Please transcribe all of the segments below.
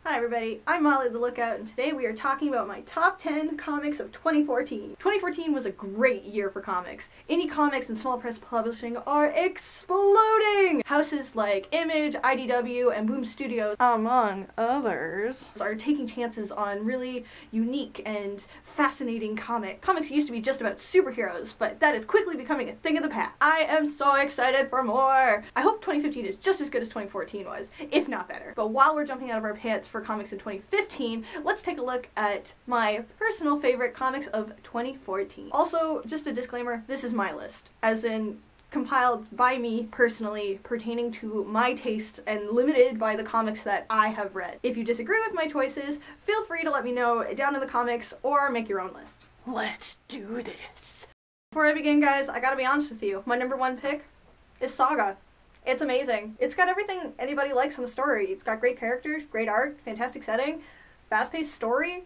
Hi everybody, I'm Molly the Lookout, and today we are talking about my top 10 comics of 2014. 2014 was a great year for comics. Indie comics and small press publishing are exploding! Houses like Image, IDW, and Boom Studios, among others, are taking chances on really unique and fascinating comics. Comics used to be just about superheroes, but that is quickly becoming a thing of the past. I am so excited for more! I hope 2015 is just as good as 2014 was, if not better. But while we're jumping out of our pants for comics in 2015, let's take a look at my personal favorite comics of 2014. Also, just a disclaimer, this is my list, as in compiled by me personally, pertaining to my tastes and limited by the comics that I have read. If you disagree with my choices, feel free to let me know down in the comments or make your own list. Let's do this. Before I begin, guys, I gotta be honest with you. My number one pick is Saga. It's amazing. It's got everything anybody likes in the story. It's got great characters, great art, fantastic setting, fast-paced story.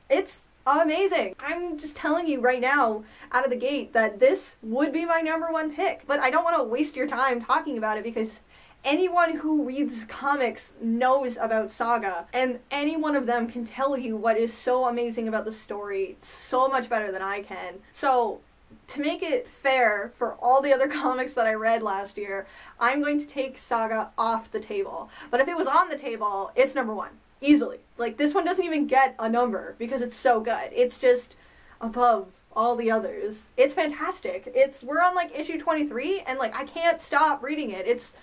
It's amazing. I'm just telling you right now, out of the gate, that this would be my number one pick. But I don't want to waste your time talking about it because anyone who reads comics knows about Saga, and any one of them can tell you what is so amazing about the story, so much better than I can. So, to make it fair for all the other comics that I read last year, I'm going to take Saga off the table. But if it was on the table, it's number one. Easily. Like, this one doesn't even get a number because it's so good. It's just above all the others. It's fantastic. We're on, like, issue 23, and, like, I can't stop reading it. That's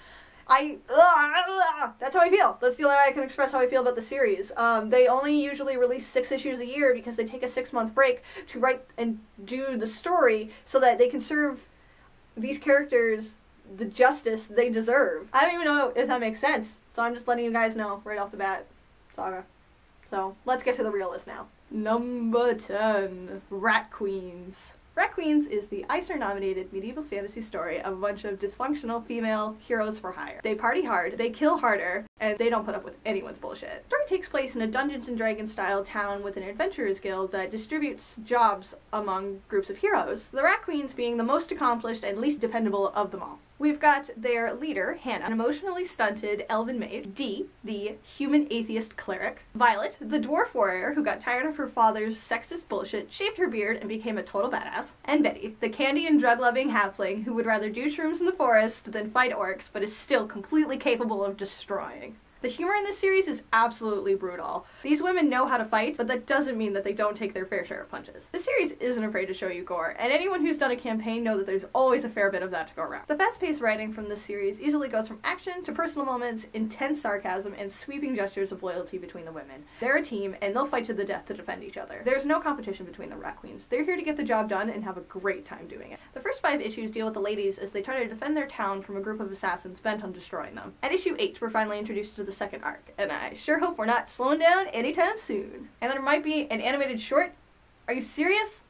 how I feel. That's the only way I can express how I feel about the series. They only usually release 6 issues a year because they take a 6-month break to write and do the story so that they can serve these characters the justice they deserve. I don't even know if that makes sense, so I'm just letting you guys know right off the bat. Saga. So, let's get to the real list now. Number 10. Rat Queens. Rat Queens is the Eisner-nominated medieval fantasy story of a bunch of dysfunctional female heroes for hire. They party hard, they kill harder, and they don't put up with anyone's bullshit. The story takes place in a Dungeons & Dragons style town with an adventurers guild that distributes jobs among groups of heroes, the Rat Queens being the most accomplished and least dependable of them all. We've got their leader, Hannah, an emotionally stunted elven maid, Dee, the human atheist cleric, Violet, the dwarf warrior who got tired of her father's sexist bullshit, shaved her beard, and became a total badass, and Betty, the candy and drug-loving halfling who would rather do shrooms in the forest than fight orcs, but is still completely capable of destroying. The humor in this series is absolutely brutal. These women know how to fight, but that doesn't mean that they don't take their fair share of punches. This series isn't afraid to show you gore, and anyone who's done a campaign knows that there's always a fair bit of that to go around. The fast-paced writing from this series easily goes from action to personal moments, intense sarcasm, and sweeping gestures of loyalty between the women. They're a team, and they'll fight to the death to defend each other. There's no competition between the Rat Queens. They're here to get the job done and have a great time doing it. The first 5 issues deal with the ladies as they try to defend their town from a group of assassins bent on destroying them. At issue 8, we're finally introduced to the second arc, and I sure hope we're not slowing down anytime soon. And there might be an animated short. Are you serious?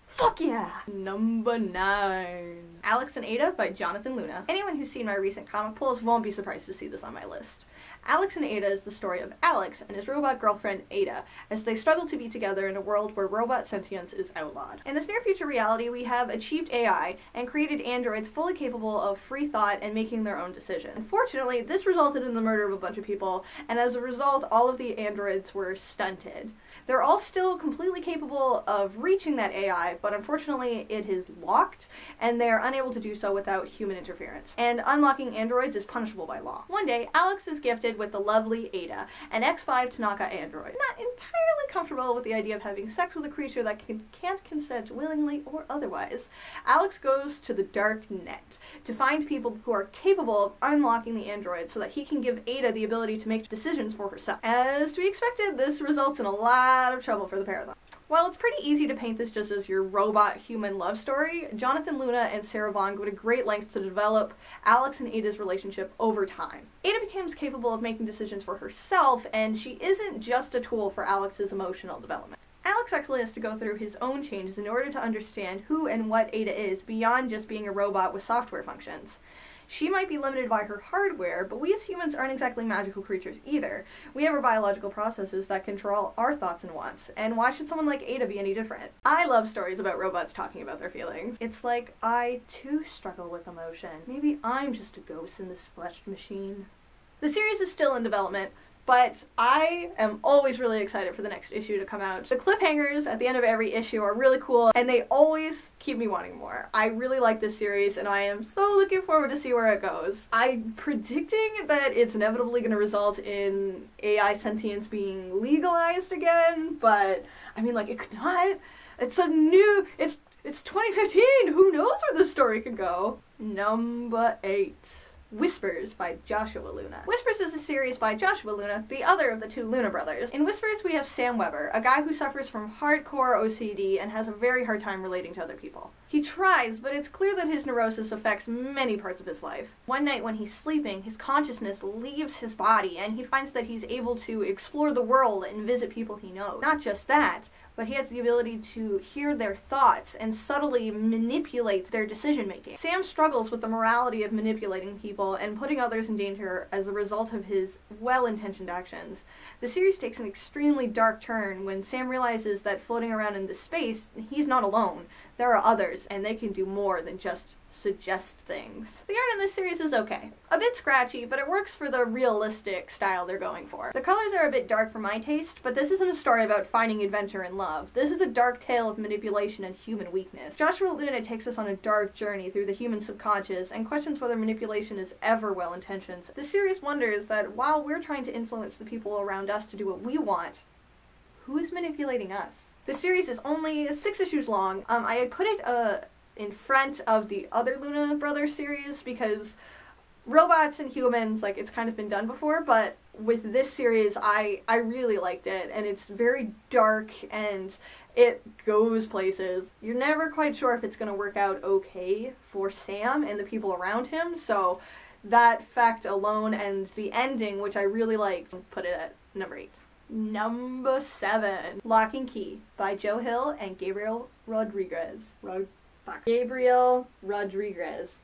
Fuck yeah! Number 9. Alex and Ada by Jonathan Luna. Anyone who's seen my recent comic pulls won't be surprised to see this on my list. Alex and Ada is the story of Alex and his robot girlfriend Ada as they struggle to be together in a world where robot sentience is outlawed. In this near future reality, we have achieved AI and created androids fully capable of free thought and making their own decisions. Unfortunately, this resulted in the murder of a bunch of people, and as a result, all of the androids were stunted. They're all still completely capable of reaching that AI, but unfortunately it is locked, and they're unable to do so without human interference. And unlocking androids is punishable by law. One day, Alex is gifted with the lovely Ada, an X5 Tanaka android. Not entirely comfortable with the idea of having sex with a creature that can't consent willingly or otherwise, Alex goes to the dark net to find people who are capable of unlocking the android so that he can give Ada the ability to make decisions for herself. As to be expected, this results in a lot of trouble for the pair of them. While it's pretty easy to paint this just as your robot-human love story, Jonathan Luna and Sarah Vaughn go to great lengths to develop Alex and Ada's relationship over time. Ada becomes capable of making decisions for herself, and she isn't just a tool for Alex's emotional development. Alex actually has to go through his own changes in order to understand who and what Ada is beyond just being a robot with software functions. She might be limited by her hardware, but we as humans aren't exactly magical creatures either. We have our biological processes that control our thoughts and wants, and why should someone like Ada be any different? I love stories about robots talking about their feelings. It's like I too struggle with emotion. Maybe I'm just a ghost in this fleshed machine. The series is still in development, But I am always really excited for the next issue to come out. The cliffhangers at the end of every issue are really cool, and they always keep me wanting more. I really like this series, and I am so looking forward to see where it goes. I'm predicting that it's inevitably going to result in AI sentience being legalized again, but I mean, like, it could not. It's 2015! Who knows where this story could go? Number 8. Whispers by Joshua Luna. Whispers is a series by Joshua Luna, the other of the two Luna brothers. In Whispers, we have Sam Weber, a guy who suffers from hardcore OCD and has a very hard time relating to other people. He tries, but it's clear that his neurosis affects many parts of his life. One night when he's sleeping, his consciousness leaves his body, and he finds that he's able to explore the world and visit people he knows. Not just that, but he has the ability to hear their thoughts and subtly manipulate their decision-making. Sam struggles with the morality of manipulating people and putting others in danger as a result of his well-intentioned actions. The series takes an extremely dark turn when Sam realizes that floating around in this space, he's not alone. There are others, and they can do more than just suggest things. The art in this series is okay. A bit scratchy, but it works for the realistic style they're going for. The colors are a bit dark for my taste, but this isn't a story about finding adventure and love. This is a dark tale of manipulation and human weakness. Joshua Luna takes us on a dark journey through the human subconscious and questions whether manipulation is ever well-intentioned. The series wonders that while we're trying to influence the people around us to do what we want, who is manipulating us? The series is only 6 issues long. I had put it in front of the other Luna Brothers series because robots and humans, like, it's kind of been done before, but with this series, I really liked it, and it's very dark, and it goes places. You're never quite sure if it's going to work out okay for Sam and the people around him, so that fact alone and the ending, which I really liked, put it at number 8. Number 7. Lock and Key by Joe Hill and Gabriel Rodriguez. Gabriel Rodriguez.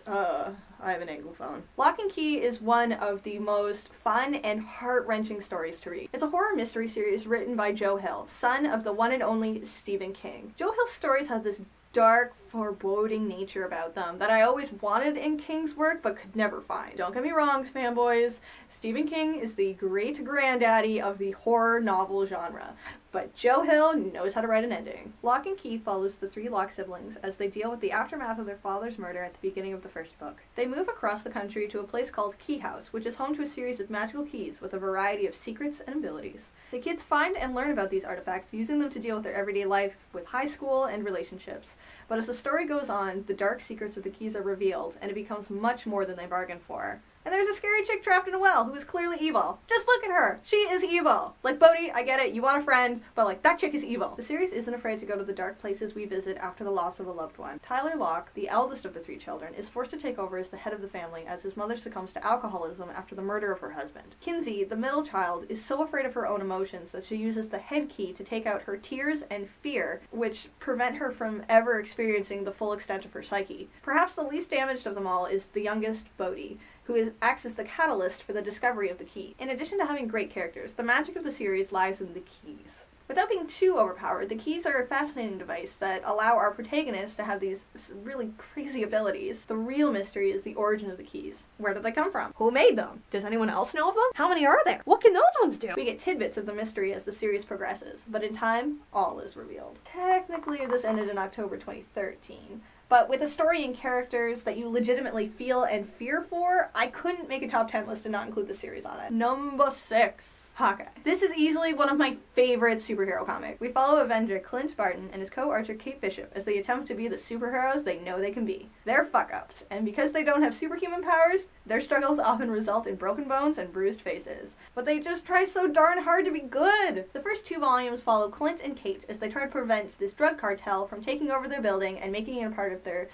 I have an anglophone. Lock and Key is one of the most fun and heart-wrenching stories to read. It's a horror mystery series written by Joe Hill, son of the one and only Stephen King. Joe Hill's stories have this dark, foreboding nature about them that I always wanted in King's work but could never find. Don't get me wrong, fanboys. Stephen King is the great-granddaddy of the horror novel genre, but Joe Hill knows how to write an ending. Lock and Key follows the 3 Locke siblings as they deal with the aftermath of their father's murder at the beginning of the first book. They move across the country to a place called Key House, which is home to a series of magical keys with a variety of secrets and abilities. The kids find and learn about these artifacts, using them to deal with their everyday life with high school and relationships. But as the story goes on, the dark secrets of the keys are revealed, and it becomes much more than they bargained for. And there's a scary chick trapped in a well who is clearly evil. Just look at her. She is evil. Like, Bodhi, I get it, you want a friend, but like, that chick is evil. The series isn't afraid to go to the dark places we visit after the loss of a loved one. Tyler Locke, the eldest of the 3 children, is forced to take over as the head of the family as his mother succumbs to alcoholism after the murder of her husband. Kinsey, the middle child, is so afraid of her own emotions that she uses the head key to take out her tears and fear, which prevent her from ever experiencing the full extent of her psyche. Perhaps the least damaged of them all is the youngest, Bodhi, who acts as the catalyst for the discovery of the key. In addition to having great characters, the magic of the series lies in the keys. Without being too overpowered, the keys are a fascinating device that allow our protagonists to have these really crazy abilities. The real mystery is the origin of the keys. Where did they come from? Who made them? Does anyone else know of them? How many are there? What can those ones do? We get tidbits of the mystery as the series progresses, but in time, all is revealed. Technically, this ended in October 2013. But with a story and characters that you legitimately feel and fear for, I couldn't make a top 10 list and not include the series on it. Number 6. Hawkeye. This is easily one of my favorite superhero comics. We follow Avenger Clint Barton and his co-archer Kate Bishop as they attempt to be the superheroes they know they can be. They're fuck-ups, and because they don't have superhuman powers, their struggles often result in broken bones and bruised faces. But they just try so darn hard to be good! The first 2 volumes follow Clint and Kate as they try to prevent this drug cartel from taking over their building and making it a part of their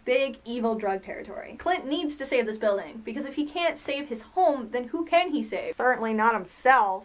big evil drug territory. Clint needs to save this building, because if he can't save his home, then who can he save? Certainly not himself.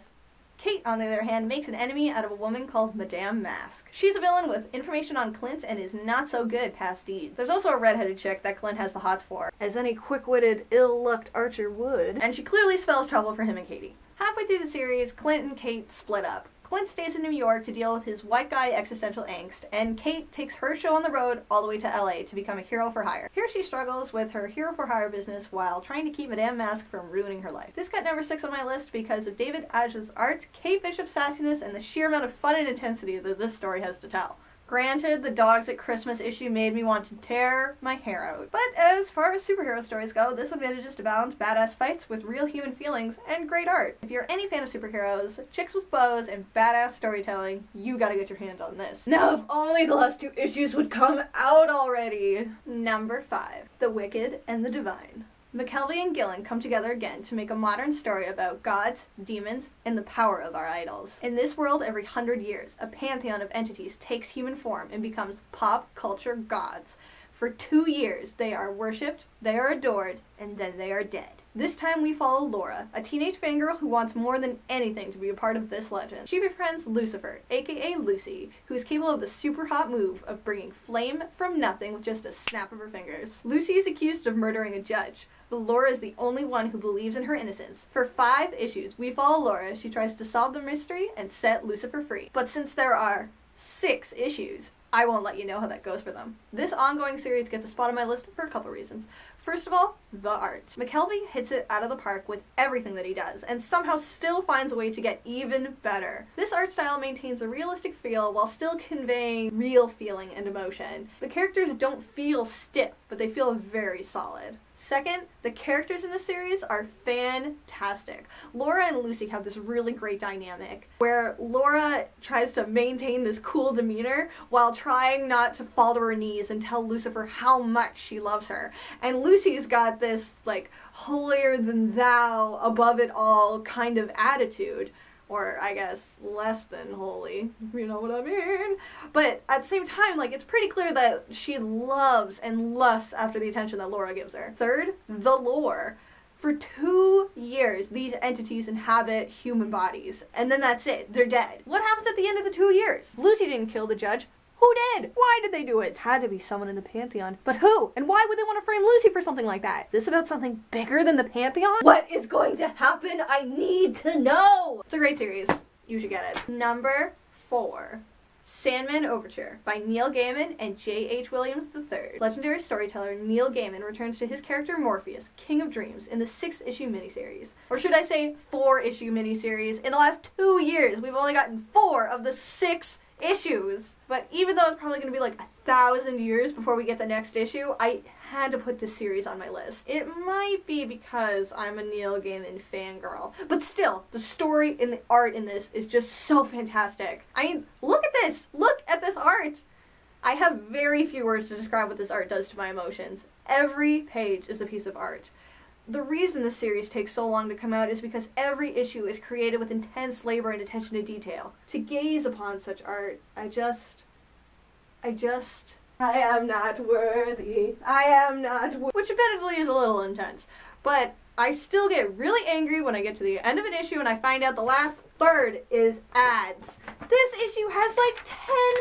Kate, on the other hand, makes an enemy out of a woman called Madame Mask. She's a villain with information on Clint and is not so good past deeds. There's also a redheaded chick that Clint has the hots for, as any quick-witted, ill-lucked archer would, and she clearly spells trouble for him and Katie. Halfway through the series, Clint and Kate split up. Clint stays in New York to deal with his white guy existential angst, and Kate takes her show on the road all the way to LA to become a hero for hire. Here she struggles with her hero for hire business while trying to keep Madame Mask from ruining her life. This got number 6 on my list because of David Aja's art, Kate Bishop's sassiness, and the sheer amount of fun and intensity that this story has to tell. Granted, the Dogs at Christmas issue made me want to tear my hair out. But as far as superhero stories go, this one manages to balance badass fights with real human feelings and great art. If you're any fan of superheroes, chicks with bows, and badass storytelling, you gotta get your hand on this. Now, if only the last 2 issues would come out already! Number 5. The Wicked and the Divine. McKelvey and Gillen come together again to make a modern story about gods, demons, and the power of our idols. In this world, every 100 years, a pantheon of entities takes human form and becomes pop culture gods. For 2 years, they are worshipped, they are adored, and then they are dead. This time we follow Laura, a teenage fangirl who wants more than anything to be a part of this legend. She befriends Lucifer, aka Lucy, who is capable of the super hot move of bringing flame from nothing with just a snap of her fingers. Lucy is accused of murdering a judge, but Laura is the only one who believes in her innocence. For 5 issues, we follow Laura as she tries to solve the mystery and set Lucifer free. But since there are 6 issues, I won't let you know how that goes for them. This ongoing series gets a spot on my list for a couple reasons. First of all, the art. McKelvey hits it out of the park with everything that he does, and somehow still finds a way to get even better. This art style maintains a realistic feel while still conveying real feeling and emotion. The characters don't feel stiff, but they feel very solid. Second, the characters in the series are fantastic. Laura and Lucy have this really great dynamic where Laura tries to maintain this cool demeanor while trying not to fall to her knees and tell Lucifer how much she loves her. And Lucy's got this, like, holier than thou, above it all kind of attitude. Or, I guess, less than holy, you know what I mean? But at the same time, like, it's pretty clear that she loves and lusts after the attention that Laura gives her. Third, the lore. For 2 years, these entities inhabit human bodies, and then that's it. They're dead. What happens at the end of the 2 years? Lucy didn't kill the judge. Who did? Why did they do it? It had to be someone in the Pantheon. But who? And why would they want to frame Lucy for something like that? Is this about something bigger than the Pantheon? What is going to happen? I need to know! It's a great series. You should get it. Number 4. Sandman Overture by Neil Gaiman and J.H. Williams III. Legendary storyteller Neil Gaiman returns to his character Morpheus, King of Dreams, in the 6-issue miniseries. Or should I say 4-issue miniseries? In the last 2 years, we've only gotten 4 of the 6 issues. But even though it's probably going to be like 1,000 years before we get the next issue, I had to put this series on my list. It might be because I'm a Neil Gaiman fangirl, but still, the story and the art in this is just so fantastic. I mean, look at this! Look at this art! I have very few words to describe what this art does to my emotions. Every page is a piece of art. The reason this series takes so long to come out is because every issue is created with intense labor and attention to detail. To gaze upon such art, I am not worthy. I am not worthy. Which admittedly is a little intense. But I still get really angry when I get to the end of an issue and I find out the last third is ads. This issue has like 10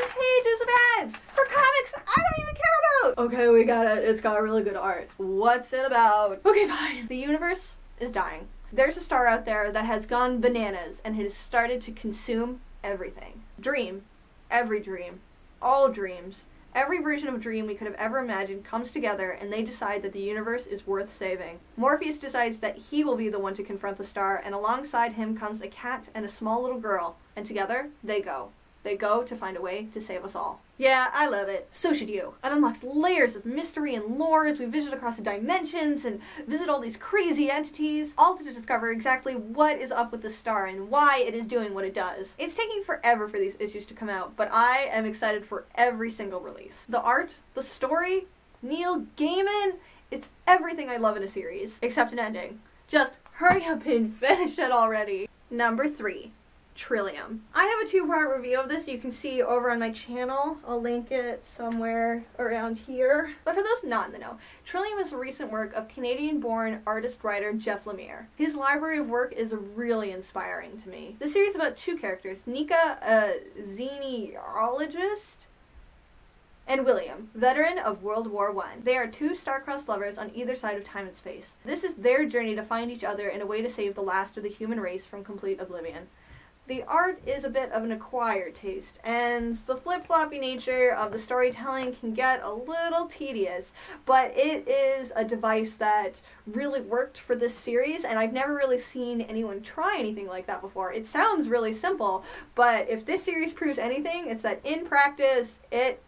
pages of ads for comics I don't even care about. Okay, we got it. It's got really good art. What's it about? Okay, fine. The universe is dying. There's a star out there that has gone bananas and has started to consume everything. Dream. Every dream. All dreams. Every version of a dream we could have ever imagined comes together and they decide that the universe is worth saving. Morpheus decides that he will be the one to confront the star, and alongside him comes a cat and a small little girl, and together they go. They go to find a way to save us all. Yeah, I love it. So should you. It unlocks layers of mystery and lore as we visit across the dimensions and visit all these crazy entities, all to discover exactly what is up with the star and why it is doing what it does. It's taking forever for these issues to come out, but I am excited for every single release. The art, the story, Neil Gaiman, it's everything I love in a series, except an ending. Just hurry up and finish it already. Number 3. Trillium. I have a 2-part review of this you can see over on my channel. I'll link it somewhere around here. But for those not in the know, Trillium is a recent work of Canadian-born artist-writer Jeff Lemire. His library of work is really inspiring to me. The series is about 2 characters, Nika, a xenologist, and William, veteran of World War I. They are 2 star-crossed lovers on either side of time and space. This is their journey to find each other in a way to save the last of the human race from complete oblivion. The art is a bit of an acquired taste, and the flip-floppy nature of the storytelling can get a little tedious, but it is a device that really worked for this series, and I've never really seen anyone try anything like that before. It sounds really simple, but if this series proves anything, it's that in practice, it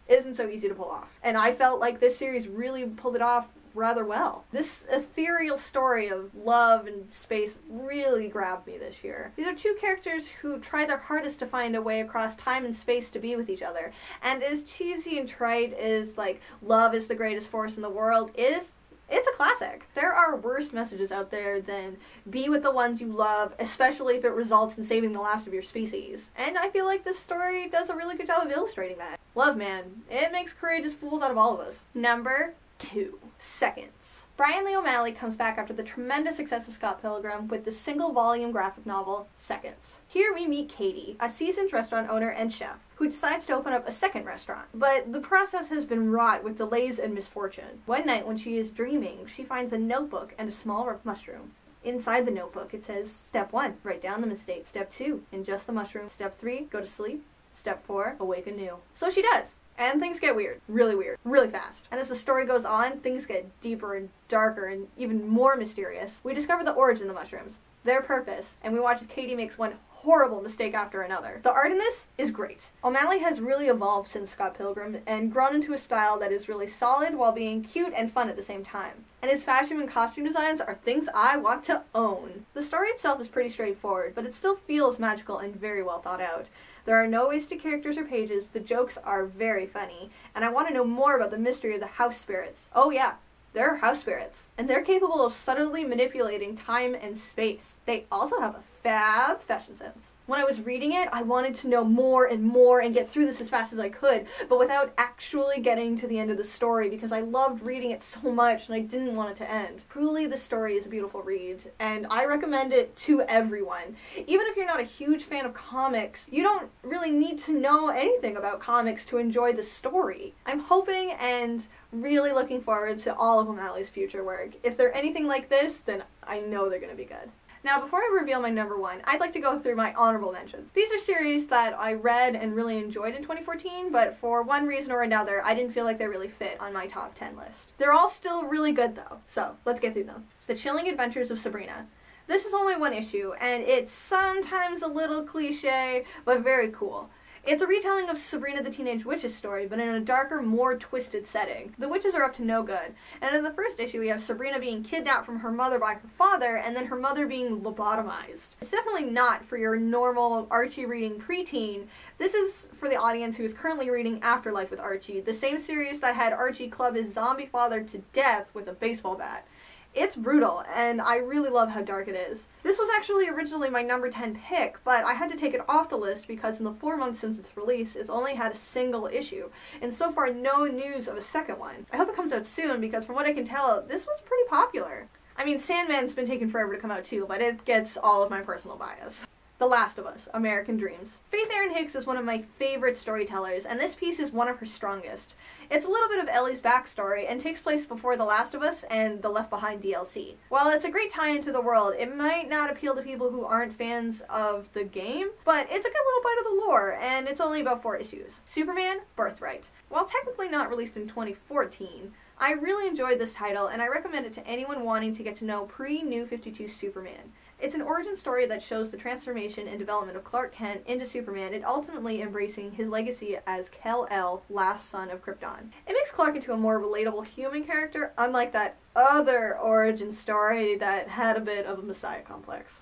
isn't so easy to pull off. And I felt like this series really pulled it off rather well. This ethereal story of love and space really grabbed me this year. These are two characters who try their hardest to find a way across time and space to be with each other. And as cheesy and trite as like love is the greatest force in the world is, it's a classic. There are worse messages out there than be with the ones you love, especially if it results in saving the last of your species. And I feel like this story does a really good job of illustrating that. Love, man. It makes courageous fools out of all of us. Number 2. Seconds. Brian Lee O'Malley comes back after the tremendous success of Scott Pilgrim with the single-volume graphic novel, Seconds. Here we meet Katie, a seasoned restaurant owner and chef, who decides to open up a second restaurant. But the process has been wrought with delays and misfortune. One night when she is dreaming, she finds a notebook and a small mushroom. Inside the notebook it says, Step 1, write down the mistake. Step 2, ingest the mushroom. Step 3, go to sleep. Step 4, awake anew. So she does. And things get weird, really fast. And as the story goes on, things get deeper and darker and even more mysterious. We discover the origin of the mushrooms, their purpose, and we watch as Katie makes one horrible mistake after another. The art in this is great. O'Malley has really evolved since Scott Pilgrim and grown into a style that is really solid while being cute and fun at the same time. And his fashion and costume designs are things I want to own. The story itself is pretty straightforward, but it still feels magical and very well thought out. There are no wasted characters or pages, the jokes are very funny, and I want to know more about the mystery of the house spirits. Oh yeah, they're house spirits, and they're capable of subtly manipulating time and space. They also have a fab fashion sense. When I was reading it, I wanted to know more and get through this as fast as I could, but without actually getting to the end of the story because I loved reading it so much and I didn't want it to end. Truly, the story is a beautiful read, and I recommend it to everyone. Even if you're not a huge fan of comics, you don't really need to know anything about comics to enjoy the story. I'm hoping and really looking forward to all of O'Malley's future work. If they're anything like this, then I know they're going to be good. Now, before I reveal my number 1, I'd like to go through my honorable mentions. These are series that I read and really enjoyed in 2014, but for one reason or another, I didn't feel like they really fit on my top 10 list. They're all still really good though, so let's get through them. The Chilling Adventures of Sabrina. This is only one issue, and it's sometimes a little cliche, but very cool. It's a retelling of Sabrina the Teenage Witch's story, but in a darker, more twisted setting. The witches are up to no good, and in the first issue we have Sabrina being kidnapped from her mother by her father, and then her mother being lobotomized. It's definitely not for your normal Archie reading preteen. This is for the audience who is currently reading Afterlife with Archie, the same series that had Archie club his zombie father to death with a baseball bat. It's brutal, and I really love how dark it is. This was actually originally my number 10 pick, but I had to take it off the list because in the 4 months since its release, it's only had a single issue, and so far no news of a second one. I hope it comes out soon because from what I can tell, this was pretty popular. I mean, Sandman's been taking forever to come out too, but it gets all of my personal bias. The Last of Us, American Dreams. Faith Erin Hicks is one of my favorite storytellers, and this piece is one of her strongest. It's a little bit of Ellie's backstory, and takes place before The Last of Us and the Left Behind DLC. While it's a great tie into the world, it might not appeal to people who aren't fans of the game, but it's a good little bite of the lore, and it's only about 4 issues. Superman, Birthright. While technically not released in 2014, I really enjoyed this title, and I recommend it to anyone wanting to get to know pre-New 52 Superman. It's an origin story that shows the transformation and development of Clark Kent into Superman and ultimately embracing his legacy as Kal-El, last son of Krypton. It makes Clark into a more relatable human character, unlike that other origin story that had a bit of a messiah complex.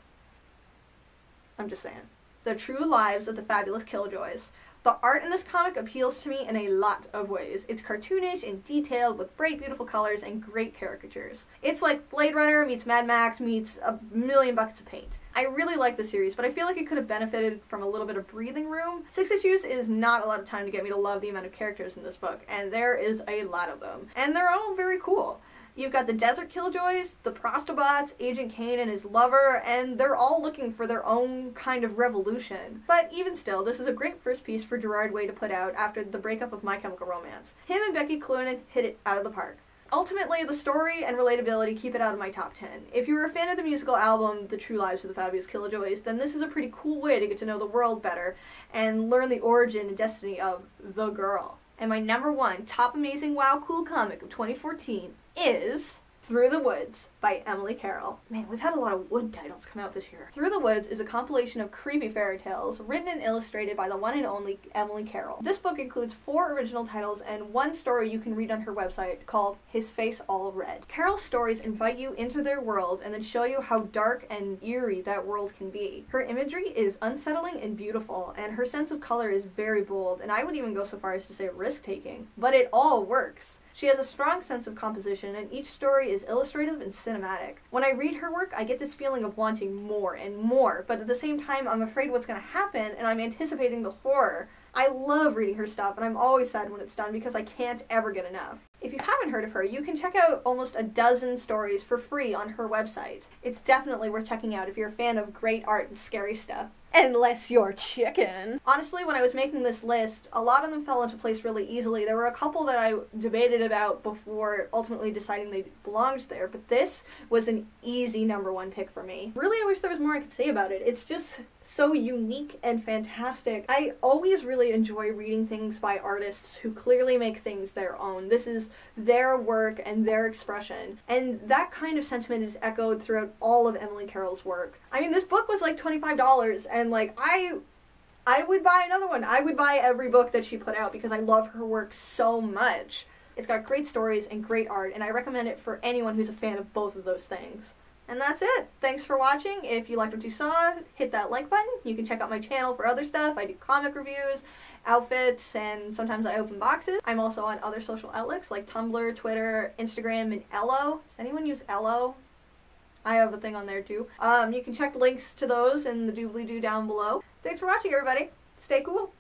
I'm just saying. The True Lives of the Fabulous Killjoys. The art in this comic appeals to me in a lot of ways. It's cartoonish and detailed with bright, beautiful colors and great caricatures. It's like Blade Runner meets Mad Max meets a million buckets of paint. I really like the series, but I feel like it could have benefited from a little bit of breathing room. 6 issues is not a lot of time to get me to love the amount of characters in this book, and there is a lot of them. And they're all very cool. You've got the Desert Killjoys, the Prostobots, Agent Kane and his lover, and they're all looking for their own kind of revolution. But even still, this is a great first piece for Gerard Way to put out after the breakup of My Chemical Romance. Him and Becky Cloonan hit it out of the park. Ultimately, the story and relatability keep it out of my top 10. If you're a fan of the musical album The True Lives of the Fabulous Killjoys, then this is a pretty cool way to get to know the world better and learn the origin and destiny of the girl. And my number one top amazing wow cool comic of 2014 is Through the Woods by Emily Carroll. Man, we've had a lot of Wood titles come out this year. Through the Woods is a compilation of creepy fairy tales written and illustrated by the one and only Emily Carroll. This book includes 4 original titles and 1 story you can read on her website called His Face All Red. Carroll's stories invite you into their world and then show you how dark and eerie that world can be. Her imagery is unsettling and beautiful, and her sense of color is very bold, and I would even go so far as to say risk-taking. But it all works. She has a strong sense of composition, and each story is illustrative and cinematic. When I read her work, I get this feeling of wanting more and more, but at the same time, I'm afraid what's going to happen, and I'm anticipating the horror. I love reading her stuff, and I'm always sad when it's done because I can't ever get enough. If you haven't heard of her, you can check out almost a dozen stories for free on her website. It's definitely worth checking out if you're a fan of great art and scary stuff. Unless you're chicken. Honestly, when I was making this list, a lot of them fell into place really easily. There were a couple that I debated about before ultimately deciding they belonged there, but this was an easy number 1 pick for me. Really, I wish there was more I could say about it. It's just so unique and fantastic. I always really enjoy reading things by artists who clearly make things their own. This is their work and their expression, and that kind of sentiment is echoed throughout all of Emily Carroll's work. I mean, this book was like $25, and like I would buy another one. I would buy every book that she put out because I love her work so much. It's got great stories and great art, and I recommend it for anyone who's a fan of both of those things. And that's it. Thanks for watching. If you liked what you saw, hit that like button. You can check out my channel for other stuff. I do comic reviews, outfits, and sometimes I open boxes. I'm also on other social outlets like Tumblr, Twitter, Instagram, and Ello. Does anyone use Ello? I have a thing on there too. You can check links to those in the doobly-doo down below. Thanks for watching, everybody. Stay cool.